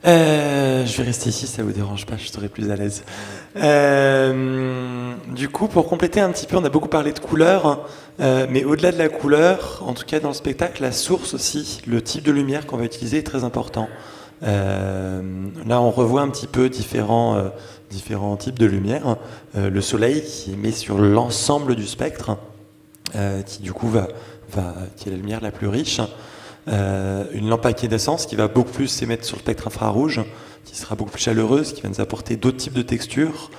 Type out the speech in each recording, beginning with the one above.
Je vais rester ici, ça vous dérange pas, je serai plus à l'aise. Du coup, pour compléter un petit peu, on a beaucoup parlé de couleurs, mais au-delà de la couleur, en tout cas dans le spectacle, la source aussi, le type de lumière qu'on va utiliser est très important. Là, on revoit un petit peu différents types de lumière. Le soleil qui émet sur l'ensemble du spectre, qui du coup qui est la lumière la plus riche. Une lampe à incandescence qui va beaucoup plus s'émettre sur le spectre infrarouge, qui sera beaucoup plus chaleureuse, qui va nous apporter d'autres types de textures.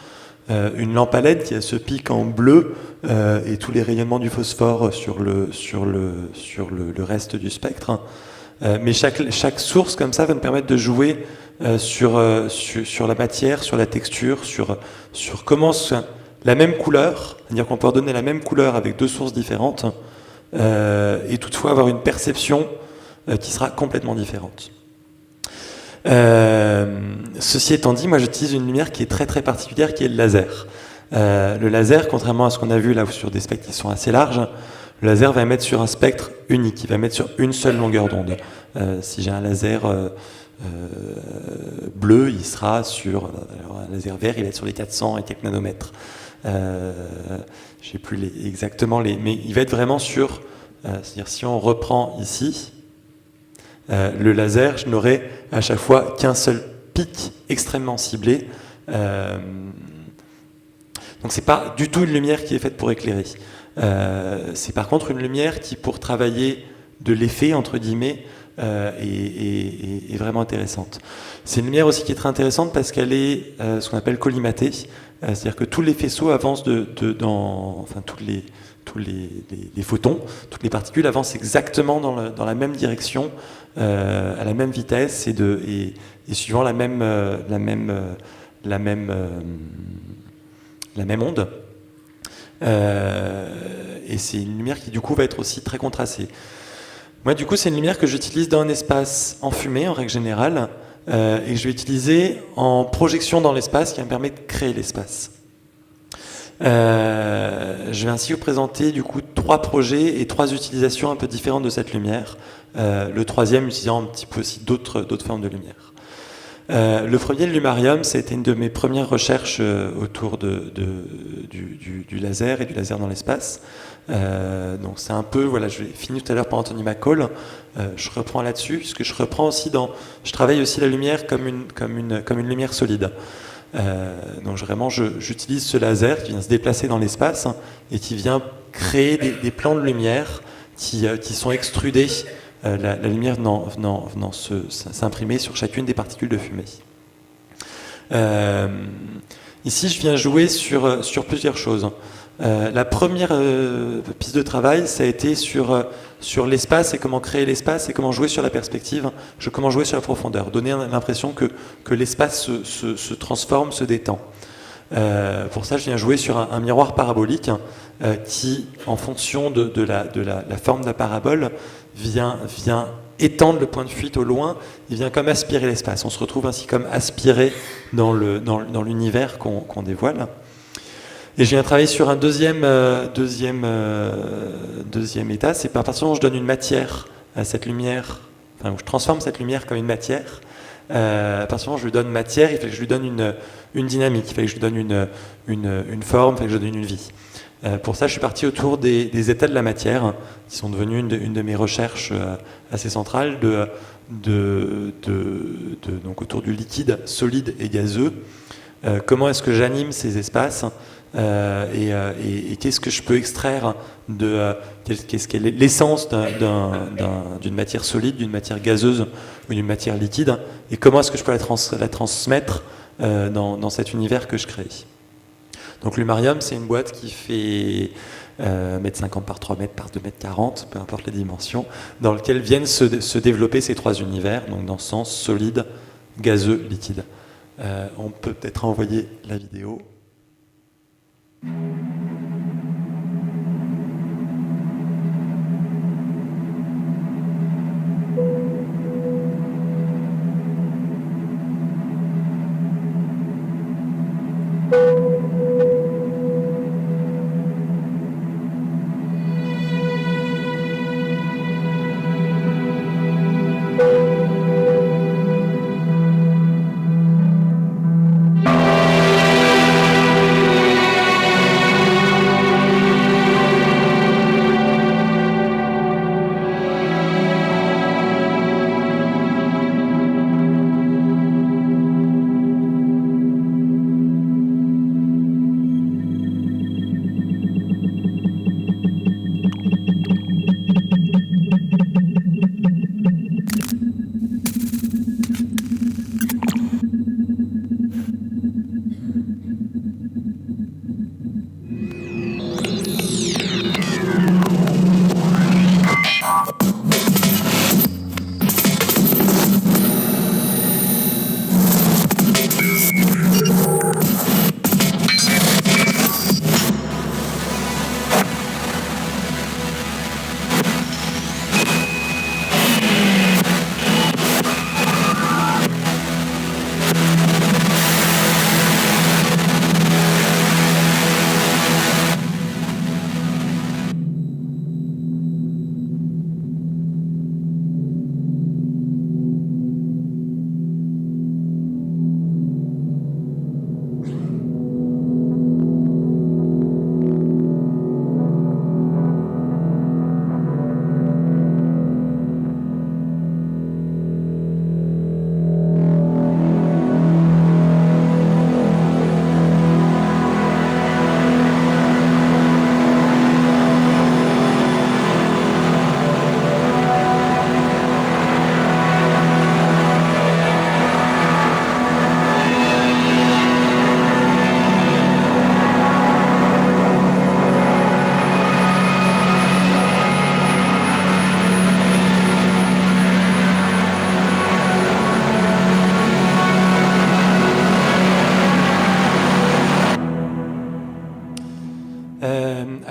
Une lampe à LED qui a ce pic en bleu et tous les rayonnements du phosphore sur le reste du spectre. Mais chaque source comme ça va nous permettre de jouer sur la matière, sur la texture, sur comment la même couleur, c'est-à-dire qu'on peut redonner la même couleur avec deux sources différentes et toutefois avoir une perception qui sera complètement différente. Ceci étant dit, moi j'utilise une lumière qui est très très particulière, qui est le laser. Le laser, contrairement à ce qu'on a vu là sur des spectres qui sont assez larges, le laser va émettre sur un spectre unique, il va émettre sur une seule longueur d'onde. Si j'ai un laser bleu, il sera sur un laser vert, il va être sur les 400 et quelques nanomètres. Je sais plus exactement mais il va être vraiment sur, c'est-à-dire si on reprend ici, le laser, je n'aurai à chaque fois qu'un seul pic extrêmement ciblé. Donc c'est pas du tout une lumière qui est faite pour éclairer. C'est par contre une lumière qui, pour travailler de l'effet, entre guillemets, est vraiment intéressante. C'est une lumière aussi qui est très intéressante parce qu'elle est ce qu'on appelle collimatée. C'est-à-dire que tous les faisceaux avancent enfin tous les photons, toutes les particules avancent exactement dans la même direction, à la même vitesse et suivant la même onde. Et c'est une lumière qui du coup va être aussi très contrastée. Moi du coup c'est une lumière que j'utilise dans un espace enfumé en règle générale et que je vais utiliser en projection dans l'espace qui va me permettre de créer l'espace. Je vais ainsi vous présenter du coup 3 projets et 3 utilisations un peu différentes de cette lumière. Le troisième utilisant un petit peu aussi d'autres formes de lumière. Le premier, le lumarium, ça a été une de mes premières recherches autour du laser et du laser dans l'espace. Donc c'est un peu, voilà, je l'ai fini tout à l'heure par Anthony McCall. Je reprends là-dessus, puisque je reprends aussi je travaille aussi la lumière comme une lumière solide. Donc vraiment, j'utilise ce laser qui vient se déplacer dans l'espace et qui vient créer des plans de lumière qui sont extrudés. La lumière venant s'imprimer sur chacune des particules de fumée. Ici, je viens jouer sur plusieurs choses. La première piste de travail, ça a été sur l'espace et comment créer l'espace et comment jouer sur la perspective, comment jouer sur la profondeur, donner l'impression que l'espace se transforme, se détend. Pour ça, je viens jouer sur un miroir parabolique qui, en fonction de la forme de la parabole, vient étendre le point de fuite au loin, il vient comme aspirer l'espace. On se retrouve ainsi comme aspiré dans l'univers qu'on dévoile. Et je viens travailler sur un deuxième état, c'est à partir du moment où je donne une matière à cette lumière, enfin où je transforme cette lumière comme une matière, à partir du moment où je lui donne matière, il fallait que je lui donne une dynamique, il fallait que je lui donne une forme, il fallait que je lui donne une vie. Pour ça, je suis parti autour des états de la matière, qui sont devenus une de mes recherches assez centrales, donc autour du liquide, solide et gazeux. Comment est-ce que j'anime ces espaces et qu'est-ce que je peux extraire qu'est-ce qu'est l'essence d'une matière solide, d'une matière gazeuse ou d'une matière liquide, et comment est-ce que je peux la transmettre dans cet univers que je crée. Donc l'Humarium, c'est une boîte qui fait 1,50 m par 3 m par 2,40 m, peu importe les dimensions, dans lequel viennent se développer ces 3 univers, donc dans le sens solide, gazeux, liquide. On peut peut-être envoyer la vidéo.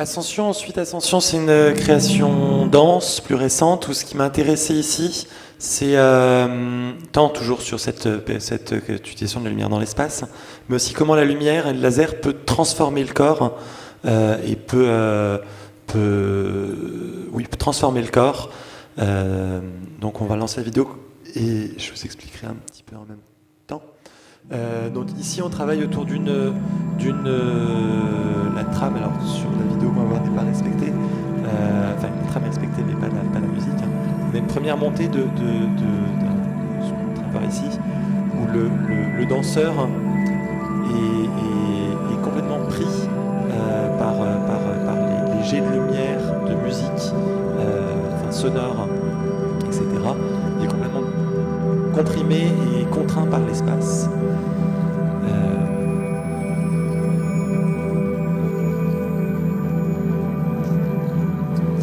Ascension, ensuite Ascension, c'est une création dense, plus récente, où ce qui m'a intéressé ici, c'est tant toujours sur cette utilisation de la lumière dans l'espace, mais aussi comment la lumière et le laser peut transformer le corps et peut transformer le corps. Donc on va lancer la vidéo et je vous expliquerai un petit peu en même temps. Donc ici on travaille autour la trame, alors sur la vidéo on va voir n'est pas respectée, enfin la trame est respectée mais pas la musique. On a une première montée de ce qu'on va voir ici, où le danseur est complètement pris par les jets de lumière, de musique, sonore, etc. Il est complètement comprimé et contraint par l'espace.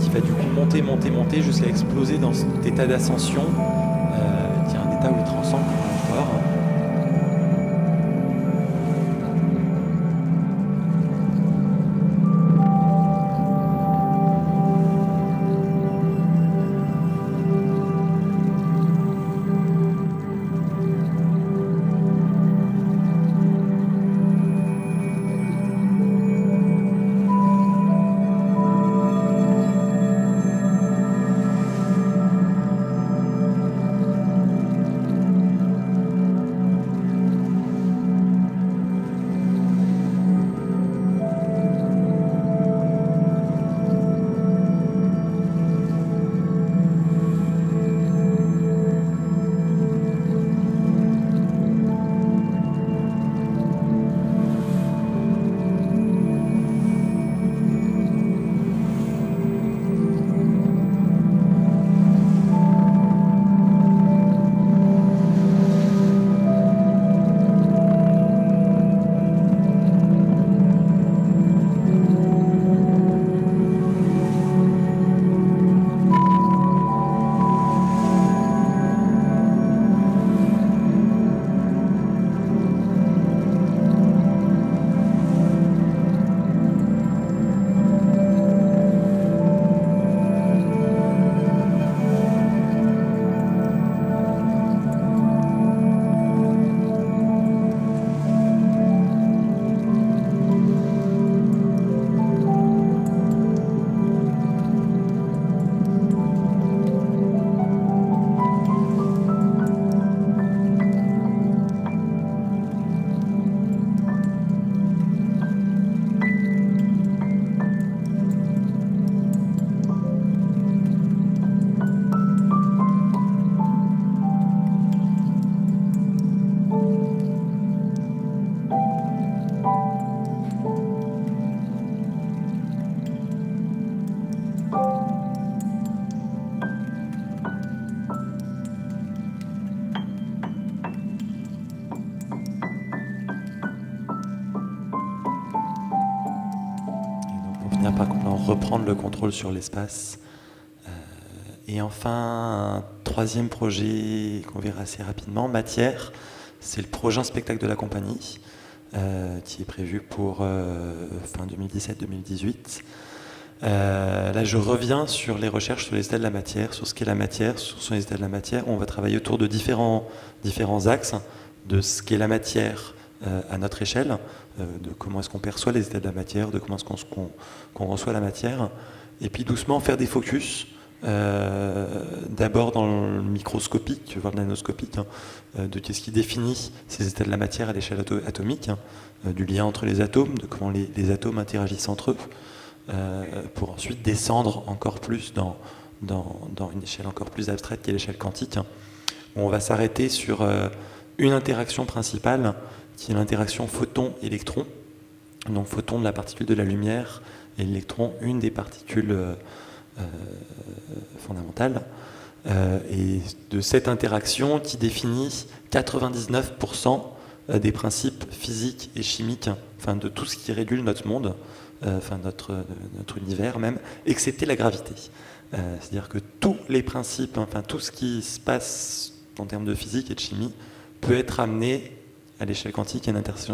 Qui va du coup monter jusqu'à exploser dans cet état d'ascension, qui est un état où il transcende le corps. Par contre, reprendre le contrôle sur l'espace. Et enfin, un troisième projet qu'on verra assez rapidement, Matière, c'est le prochain spectacle de la compagnie, qui est prévu pour fin 2017-2018. Là, je reviens sur les recherches sur les états de la matière, sur ce qu'est la matière, sur les états de la matière. On va travailler autour de différents axes, de ce qu'est la matière à notre échelle, de comment est-ce qu'on perçoit les états de la matière, de comment est-ce qu'on reçoit la matière, et puis doucement faire des focus, d'abord dans le microscopique, voire le nanoscopique, de qu'est-ce qui définit ces états de la matière à l'échelle atomique, du lien entre les atomes, de comment les atomes interagissent entre eux, pour ensuite descendre encore plus dans une échelle encore plus abstraite qui est l'échelle quantique. On va s'arrêter sur une interaction principale, qui est l'interaction photon-électron. Donc photon de la particule de la lumière et l'électron, une des particules fondamentales. Et de cette interaction qui définit 99% des principes physiques et chimiques, enfin de tout ce qui régule notre monde, notre univers même, excepté la gravité. C'est-à-dire que tous les principes, enfin tout ce qui se passe en termes de physique et de chimie peut être amené à l'échelle quantique à une interaction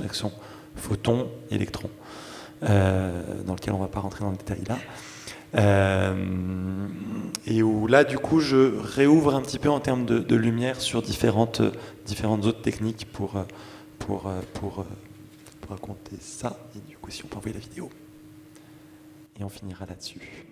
photon-électron. dans lequel on ne va pas rentrer dans le détail là. Et où là, du coup, je réouvre un petit peu en termes de lumière sur différentes autres techniques pour raconter ça. Et du coup, si on peut envoyer la vidéo. Et on finira là-dessus.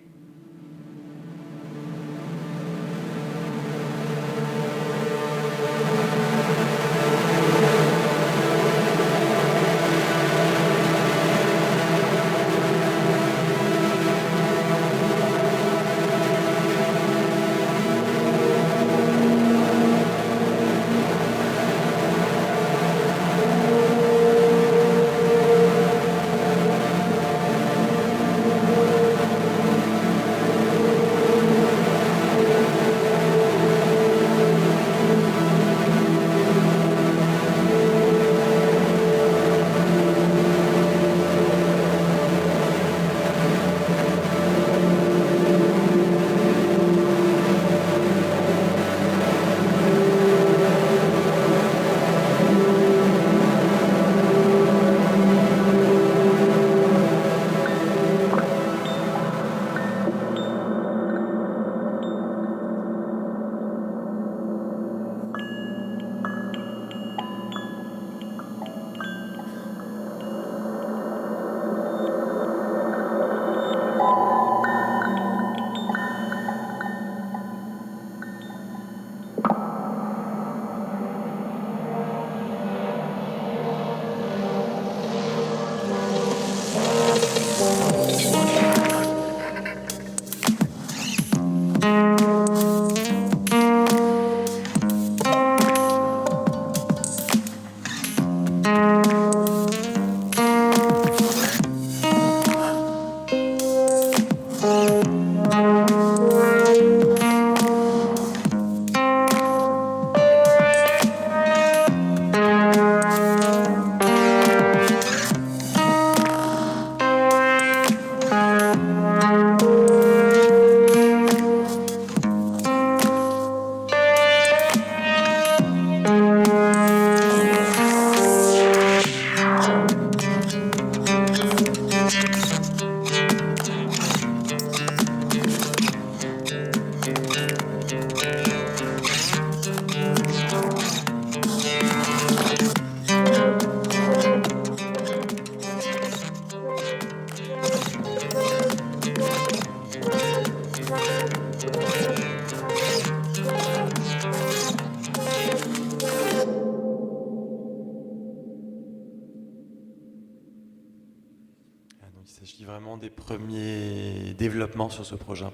Il s'agit vraiment des premiers développements sur ce projet.